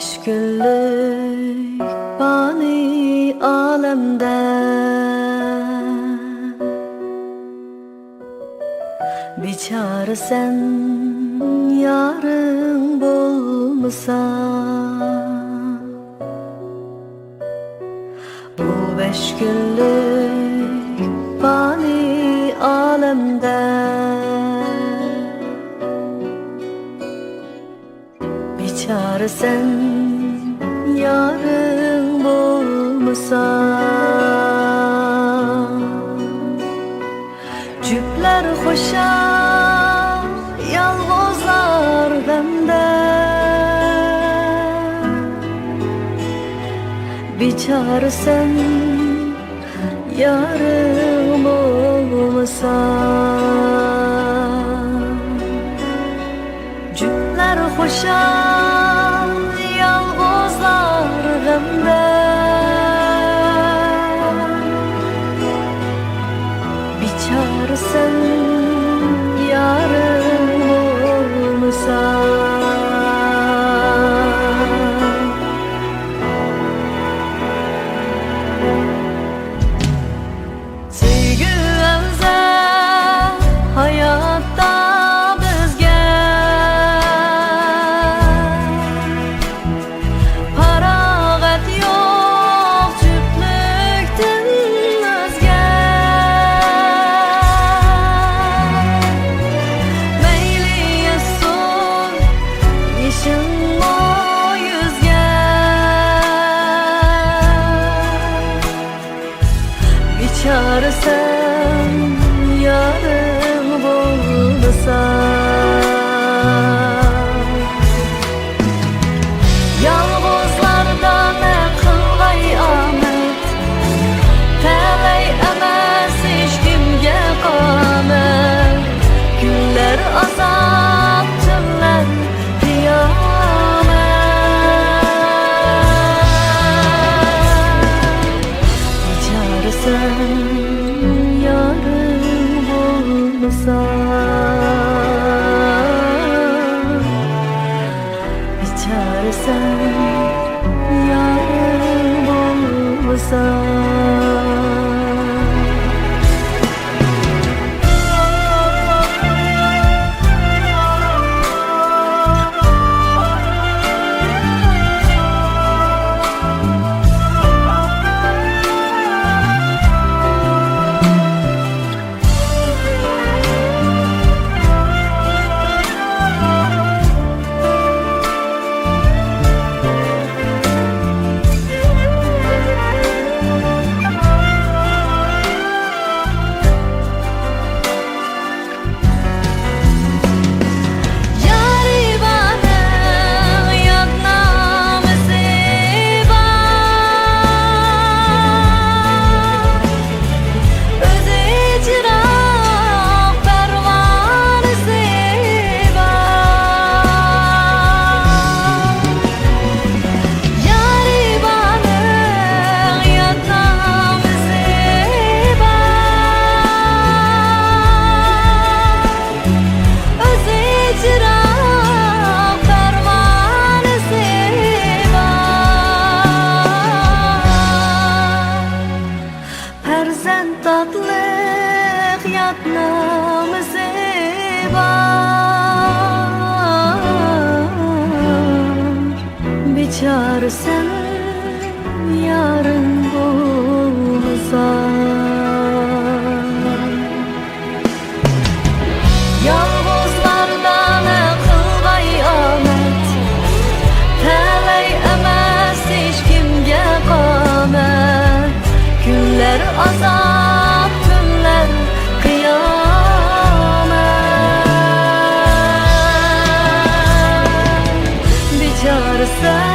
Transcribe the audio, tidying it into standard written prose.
beş günlük bani alemde biçare sen yarın bulmasa. Bu beş günlük bani alemde biçare sen yarın bulmasa. Cüpler hoşa yalvozlar bende, biçare sen yarım olmasa. Cüpler hoşa yalvozlar bende, biçare sen yarım olmasa. Biçare sen yarım bulmasa. Yalvozlarda ne kılgay amet, teley emes hiç kimge qamet. Günler azap, tünler kıyamet. Biçare sen yarım bulmasa. Biçare sen yarım bulmasa. Tatlıq yadnamızı var, biçare sen yarın bulmasa. Yalvozlarda ne kılgay amet, teley emes hiç kimge qamet. Günler azap, tünler kıyamet. Biçare sen